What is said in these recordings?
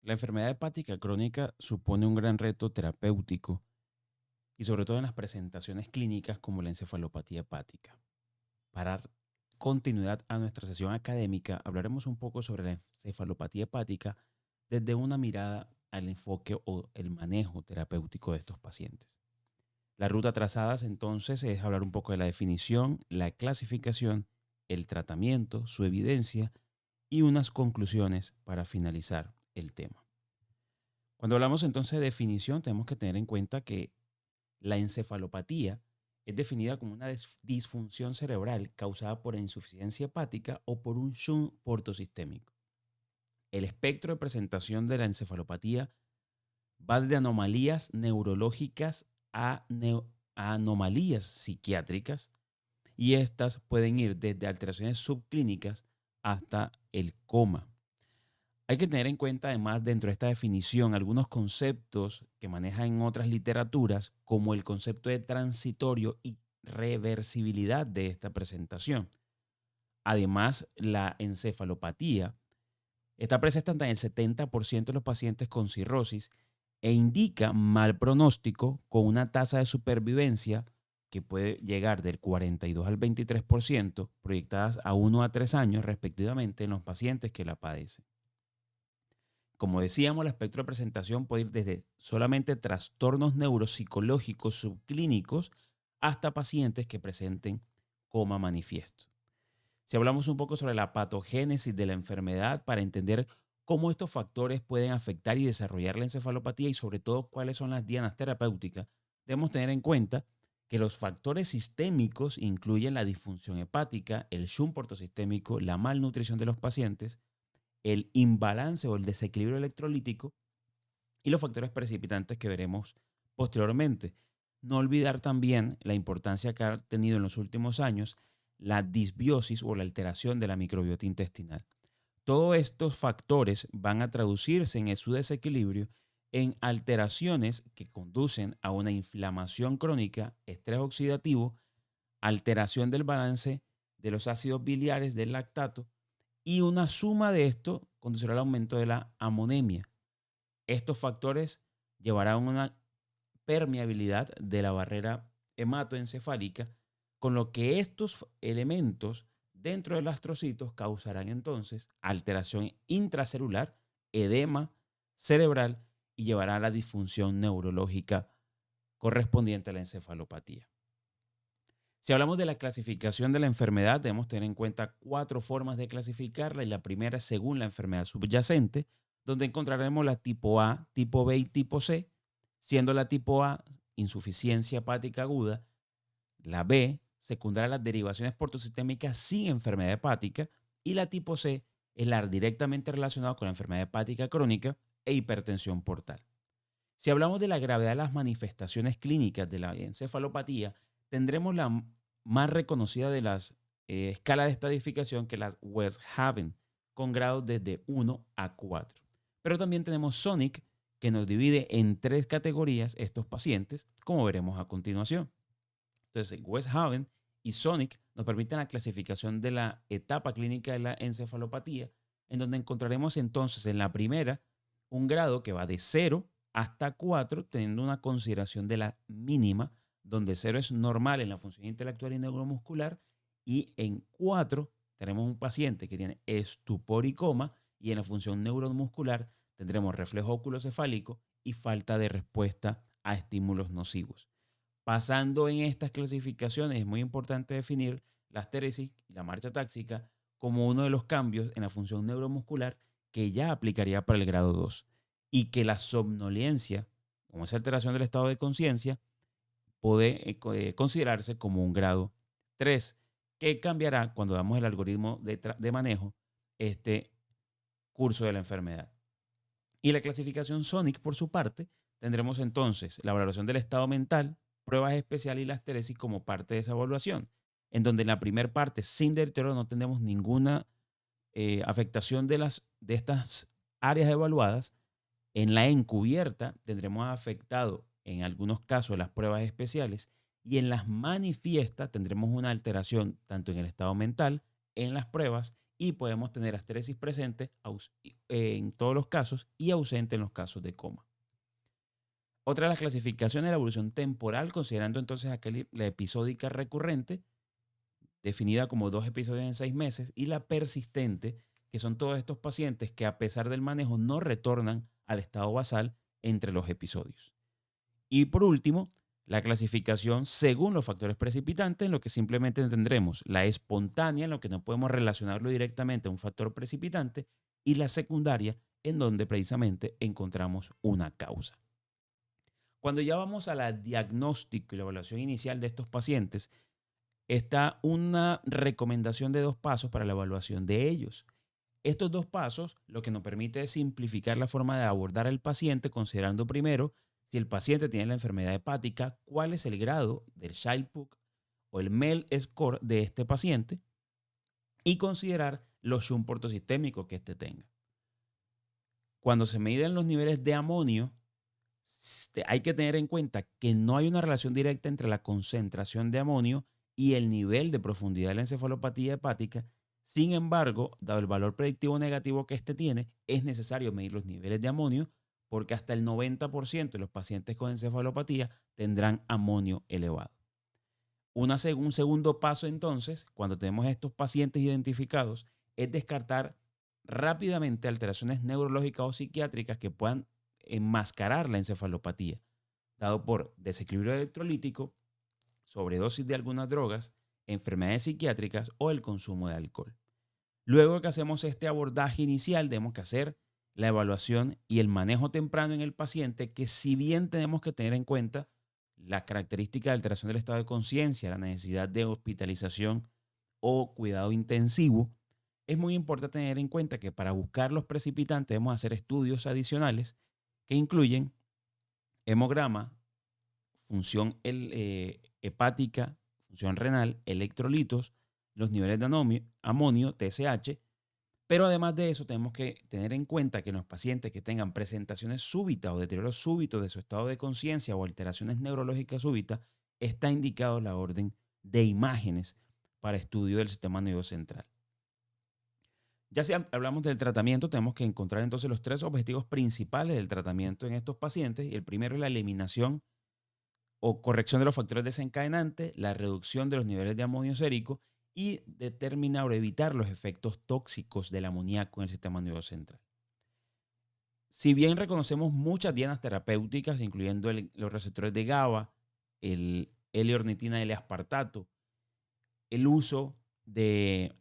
La enfermedad hepática crónica supone un gran reto terapéutico y sobre todo en las presentaciones clínicas como la encefalopatía hepática. Para dar continuidad a nuestra sesión académica, hablaremos un poco sobre la encefalopatía hepática desde una mirada al enfoque o el manejo terapéutico de estos pacientes. La ruta trazada entonces es hablar un poco de la definición, la clasificación, el tratamiento, su evidencia y unas conclusiones para finalizar el tema. Cuando hablamos entonces de definición, tenemos que tener en cuenta que la encefalopatía es definida como una disfunción cerebral causada por insuficiencia hepática o por un shunt portosistémico. El espectro de presentación de la encefalopatía va de anomalías neurológicas a anomalías psiquiátricas, y estas pueden ir desde alteraciones subclínicas hasta el coma. Hay que tener en cuenta además dentro de esta definición algunos conceptos que manejan en otras literaturas, como el concepto de transitorio y reversibilidad de esta presentación. Además, la encefalopatía está presente en el 70% de los pacientes con cirrosis e indica mal pronóstico con una tasa de supervivencia que puede llegar del 42 al 23%, proyectadas a 1 a 3 años respectivamente en los pacientes que la padecen. Como decíamos, el espectro de presentación puede ir desde solamente trastornos neuropsicológicos subclínicos hasta pacientes que presenten coma manifiesto. Si hablamos un poco sobre la patogénesis de la enfermedad para entender cómo estos factores pueden afectar y desarrollar la encefalopatía y sobre todo cuáles son las dianas terapéuticas, debemos tener en cuenta que los factores sistémicos incluyen la disfunción hepática, el shunt portosistémico, la malnutrición de los pacientes, el imbalance o el desequilibrio electrolítico y los factores precipitantes que veremos posteriormente. No olvidar también la importancia que ha tenido en los últimos años la disbiosis o la alteración de la microbiota intestinal. Todos estos factores van a traducirse en su desequilibrio en alteraciones que conducen a una inflamación crónica, estrés oxidativo, alteración del balance de los ácidos biliares del lactato, y una suma de esto conducirá al aumento de la amonemia. Estos factores llevarán a una permeabilidad de la barrera hematoencefálica, con lo que estos elementos dentro de los astrocitos causarán entonces alteración intracelular, edema cerebral y llevará a la disfunción neurológica correspondiente a la encefalopatía. Si hablamos de la clasificación de la enfermedad, debemos tener en cuenta cuatro formas de clasificarla, y la primera es según la enfermedad subyacente, donde encontraremos la tipo A, tipo B y tipo C, siendo la tipo A insuficiencia hepática aguda, la B secundaria a las derivaciones portosistémicas sin enfermedad hepática, y la tipo C es la directamente relacionada con la enfermedad hepática crónica e hipertensión portal. Si hablamos de la gravedad de las manifestaciones clínicas de la encefalopatía, tendremos la más reconocida de las escalas de estadificación, que es la West Haven, con grados desde 1 a 4. Pero también tenemos Sonic, que nos divide en tres categorías estos pacientes, como veremos a continuación. Entonces, West Haven y Sonic nos permiten la clasificación de la etapa clínica de la encefalopatía, en donde encontraremos entonces en la primera un grado que va de 0 hasta 4, teniendo una consideración de la mínima, donde 0 es normal en la función intelectual y neuromuscular, y en 4 tenemos un paciente que tiene estupor y coma, y en la función neuromuscular tendremos reflejo oculocefálico y falta de respuesta a estímulos nocivos. Pasando en estas clasificaciones, es muy importante definir la asteresis y la marcha táxica como uno de los cambios en la función neuromuscular que ya aplicaría para el grado 2, y que la somnolencia, como esa alteración del estado de conciencia, puede considerarse como un grado 3, que cambiará cuando damos el algoritmo de manejo este curso de la enfermedad. Y la clasificación SONIC, por su parte, tendremos entonces la valoración del estado mental, pruebas especiales y la esteresis como parte de esa evaluación, en donde en la primera parte, sin deterioro, no tenemos ninguna afectación de estas áreas evaluadas. En la encubierta tendremos afectado en algunos casos las pruebas especiales, y en las manifiestas tendremos una alteración tanto en el estado mental, en las pruebas y podemos tener asteresis presente en todos los casos y ausente en los casos de coma. Otra de las clasificaciones es la evolución temporal, considerando entonces la episódica recurrente, definida como 2 episodios en 6 meses, y la persistente, que son todos estos pacientes que a pesar del manejo no retornan al estado basal entre los episodios. Y por último, la clasificación según los factores precipitantes, en lo que simplemente tendremos la espontánea, en lo que no podemos relacionarlo directamente a un factor precipitante, y la secundaria, en donde precisamente encontramos una causa. Cuando ya vamos a la diagnóstico y la evaluación inicial de estos pacientes, está una recomendación de 2 pasos para la evaluación de ellos. Estos 2 pasos lo que nos permite es simplificar la forma de abordar al paciente, considerando primero si el paciente tiene la enfermedad hepática, cuál es el grado del Child-Pugh o el MEL score de este paciente y considerar los shunts portosistémicos que éste tenga. Cuando se miden los niveles de amonio, hay que tener en cuenta que no hay una relación directa entre la concentración de amonio y el nivel de profundidad de la encefalopatía hepática. Sin embargo, dado el valor predictivo negativo que este tiene, es necesario medir los niveles de amonio porque hasta el 90% de los pacientes con encefalopatía tendrán amonio elevado. Un segundo paso entonces, cuando tenemos estos pacientes identificados, es descartar rápidamente alteraciones neurológicas o psiquiátricas que puedan enmascarar la encefalopatía, dado por desequilibrio electrolítico, sobredosis de algunas drogas, enfermedades psiquiátricas o el consumo de alcohol. Luego que hacemos este abordaje inicial, tenemos que hacer la evaluación y el manejo temprano en el paciente, que si bien tenemos que tener en cuenta las características de alteración del estado de conciencia, la necesidad de hospitalización o cuidado intensivo, es muy importante tener en cuenta que para buscar los precipitantes debemos hacer estudios adicionales que incluyen hemograma, función hepática, función renal, electrolitos, los niveles de amonio, TSH, pero además de eso tenemos que tener en cuenta que los pacientes que tengan presentaciones súbitas o deterioro súbito de su estado de conciencia o alteraciones neurológicas súbitas, está indicado la orden de imágenes para estudio del sistema nervioso central. Ya si hablamos del tratamiento, tenemos que encontrar entonces los 3 objetivos principales del tratamiento en estos pacientes. Y el primero es la eliminación o corrección de los factores desencadenantes, la reducción de los niveles de amonio sérico y determinar o evitar los efectos tóxicos del amoníaco en el sistema nervioso central. Si bien reconocemos muchas dianas terapéuticas, incluyendo los receptores de GABA, el L-ornitina L-aspartato, el uso de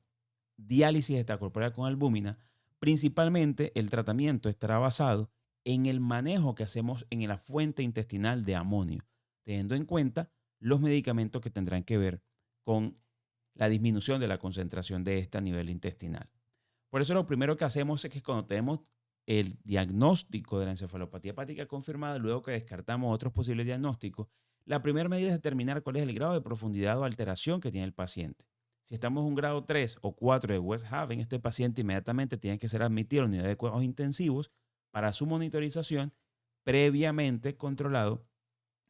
diálisis extracorpórea con albúmina, principalmente el tratamiento estará basado en el manejo que hacemos en la fuente intestinal de amonio, teniendo en cuenta los medicamentos que tendrán que ver con la disminución de la concentración de esta a nivel intestinal. Por eso lo primero que hacemos es que cuando tenemos el diagnóstico de la encefalopatía hepática confirmada, luego que descartamos otros posibles diagnósticos, la primera medida es determinar cuál es el grado de profundidad o alteración que tiene el paciente. Si estamos en un grado 3 o 4 de West Haven, este paciente inmediatamente tiene que ser admitido a la unidad de cuidados intensivos para su monitorización, previamente controlado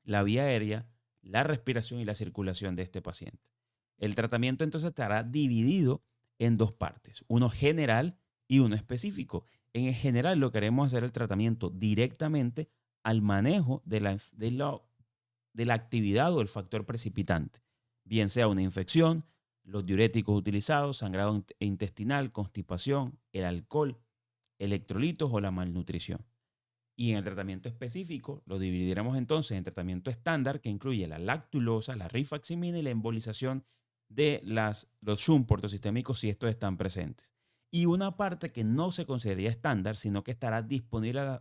la vía aérea, la respiración y la circulación de este paciente. El tratamiento entonces estará dividido en 2 partes, uno general y uno específico. En el general lo que haremos es hacer el tratamiento directamente al manejo de la actividad o el factor precipitante, bien sea una infección, los diuréticos utilizados, sangrado intestinal, constipación, el alcohol, electrolitos o la malnutrición. Y en el tratamiento específico lo dividiremos entonces en tratamiento estándar, que incluye la lactulosa, la rifaximina y la embolización de los shunts portosistémicos si estos están presentes. Y una parte que no se consideraría estándar, sino que estará disponible,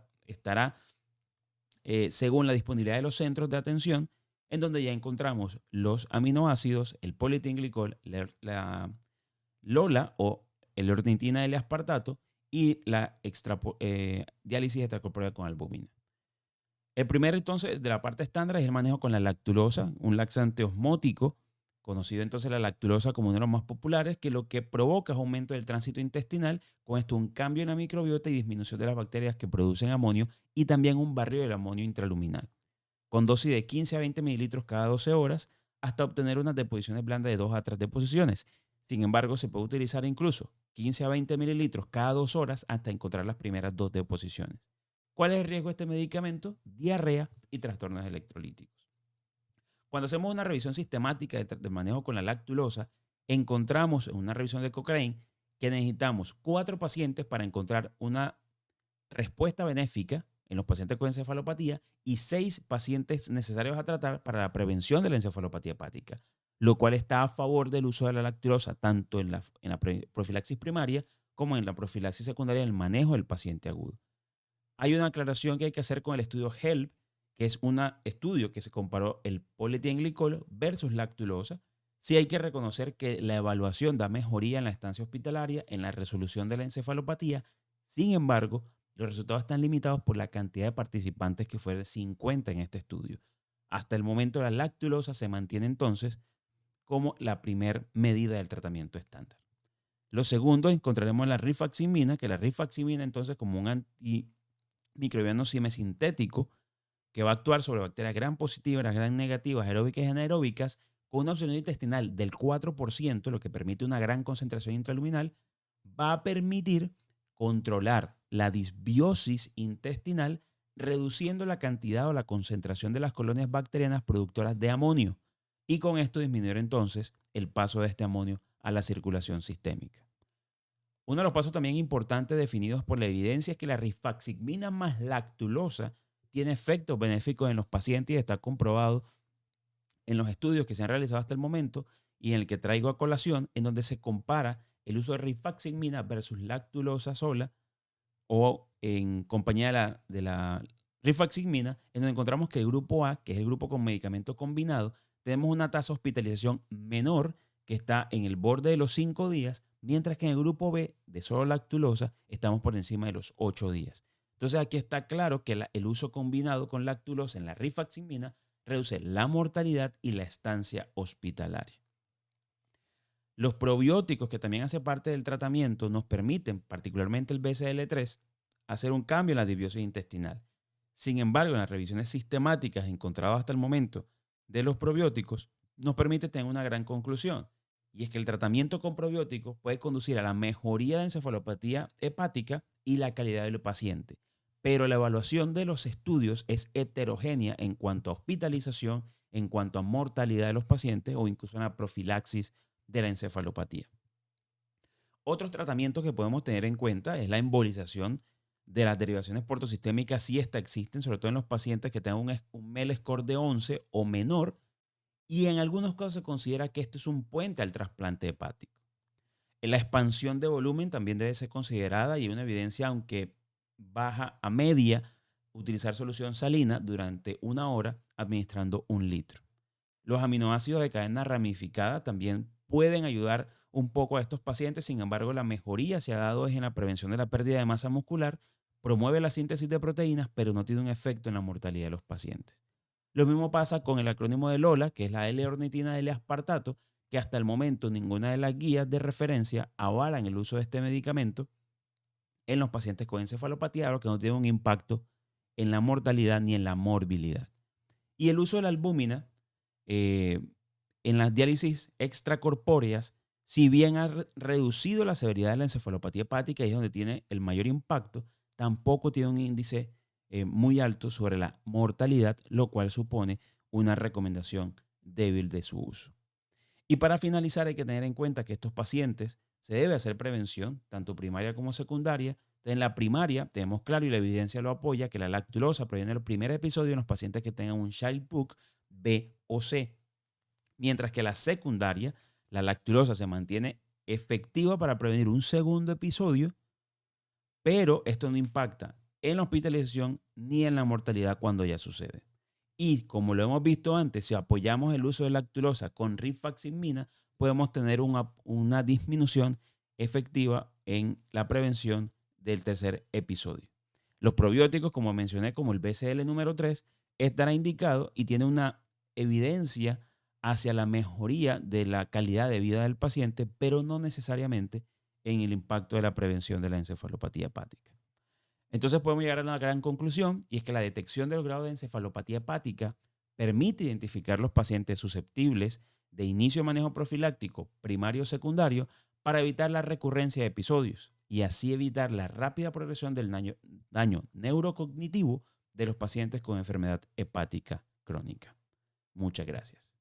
según la disponibilidad de los centros de atención, en donde ya encontramos los aminoácidos, el polietilenglicol, la LOLA o L-ornitina L-aspartato y la diálisis extracorpórea con albúmina. El primero entonces de la parte estándar es el manejo con la lactulosa, un laxante osmótico, conocido entonces la lactulosa como uno de los más populares, que lo que provoca es aumento del tránsito intestinal, con esto un cambio en la microbiota y disminución de las bacterias que producen amonio y también un barrio del amonio intraluminal, con dosis de 15 a 20 mililitros cada 12 horas hasta obtener unas deposiciones blandas de 2 a 3 deposiciones. Sin embargo, se puede utilizar incluso 15 a 20 mililitros cada 2 horas hasta encontrar las primeras 2 deposiciones. ¿Cuál es el riesgo de este medicamento? Diarrea y trastornos electrolíticos. Cuando hacemos una revisión sistemática de manejo con la lactulosa, encontramos en una revisión de Cochrane que necesitamos 4 pacientes para encontrar una respuesta benéfica en los pacientes con encefalopatía y 6 pacientes necesarios a tratar para la prevención de la encefalopatía hepática, lo cual está a favor del uso de la lactulosa tanto en la profilaxis primaria como en la profilaxis secundaria en el manejo del paciente agudo. Hay una aclaración que hay que hacer con el estudio HELP, que es un estudio que se comparó el polietilenglicol versus lactulosa. Sí hay que reconocer que la evaluación da mejoría en la estancia hospitalaria, en la resolución de la encefalopatía. Sin embargo, los resultados están limitados por la cantidad de participantes, que fue de 50 en este estudio. Hasta el momento, la lactulosa se mantiene entonces como la primer medida del tratamiento estándar. Lo segundo, encontraremos la rifaximina, que la rifaximina entonces como un antimicrobiano semisintético que va a actuar sobre bacterias gram positivas, gram negativas, aeróbicas y anaeróbicas, con una absorción intestinal del 4%, lo que permite una gran concentración intraluminal, va a permitir controlar la disbiosis intestinal, reduciendo la cantidad o la concentración de las colonias bacterianas productoras de amonio, y con esto disminuir entonces el paso de este amonio a la circulación sistémica. Uno de los pasos también importantes definidos por la evidencia es que la rifaximirina más lactulosa tiene efectos benéficos en los pacientes y está comprobado en los estudios que se han realizado hasta el momento y en el que traigo a colación, en donde se compara el uso de rifaximirina versus lactulosa sola o en compañía de la rifaximirina, en donde encontramos que el grupo A, que es el grupo con medicamento combinado, tenemos una tasa de hospitalización menor, que está en el borde de los 5 días, mientras que en el grupo B de solo lactulosa estamos por encima de los 8 días. Entonces aquí está claro que el uso combinado con lactulosa en la rifaximirina reduce la mortalidad y la estancia hospitalaria. Los probióticos, que también hacen parte del tratamiento, nos permiten, particularmente el BCL3, hacer un cambio en la disbiosis intestinal. Sin embargo, en las revisiones sistemáticas encontradas hasta el momento de los probióticos, nos permite tener una gran conclusión, y es que el tratamiento con probióticos puede conducir a la mejoría de encefalopatía hepática y la calidad del paciente, pero la evaluación de los estudios es heterogénea en cuanto a hospitalización, en cuanto a mortalidad de los pacientes o incluso en la profilaxis de la encefalopatía. Otros tratamientos que podemos tener en cuenta es la embolización de las derivaciones portosistémicas, si esta existen, sobre todo en los pacientes que tengan un MEL score de 11 o menor, y en algunos casos se considera que esto es un puente al trasplante hepático. La expansión de volumen también debe ser considerada, y hay una evidencia, aunque baja a media, utilizar solución salina durante 1 hora administrando 1 litro. Los aminoácidos de cadena ramificada también pueden ayudar un poco a estos pacientes. Sin embargo, la mejoría se ha dado es en la prevención de la pérdida de masa muscular, promueve la síntesis de proteínas, pero no tiene un efecto en la mortalidad de los pacientes. Lo mismo pasa con el acrónimo de LOLA, que es la L-ornitina de L-aspartato, que hasta el momento ninguna de las guías de referencia avalan el uso de este medicamento en los pacientes con encefalopatía, lo que no tiene un impacto en la mortalidad ni en la morbilidad. Y el uso de la albúmina eh, en las diálisis extracorpóreas, si bien ha reducido la severidad de la encefalopatía hepática y es donde tiene el mayor impacto, tampoco tiene un índice muy alto sobre la mortalidad, lo cual supone una recomendación débil de su uso. Y para finalizar, hay que tener en cuenta que estos pacientes se debe hacer prevención, tanto primaria como secundaria. En la primaria tenemos claro, y la evidencia lo apoya, que la lactulosa previene el primer episodio en los pacientes que tengan un Child-Pugh B o C, mientras que la secundaria, la lactulosa se mantiene efectiva para prevenir un segundo episodio, pero esto no impacta en la hospitalización ni en la mortalidad cuando ya sucede. Y como lo hemos visto antes, si apoyamos el uso de lactulosa con rifaximirina, podemos tener una disminución efectiva en la prevención del tercer episodio. Los probióticos, como mencioné, como el BCL número 3, estará indicado y tiene una evidencia hacia la mejoría de la calidad de vida del paciente, pero no necesariamente en el impacto de la prevención de la encefalopatía hepática. Entonces podemos llegar a una gran conclusión, y es que la detección de los grados de encefalopatía hepática permite identificar los pacientes susceptibles de inicio de manejo profiláctico primario o secundario para evitar la recurrencia de episodios y así evitar la rápida progresión del daño neurocognitivo de los pacientes con enfermedad hepática crónica. Muchas gracias.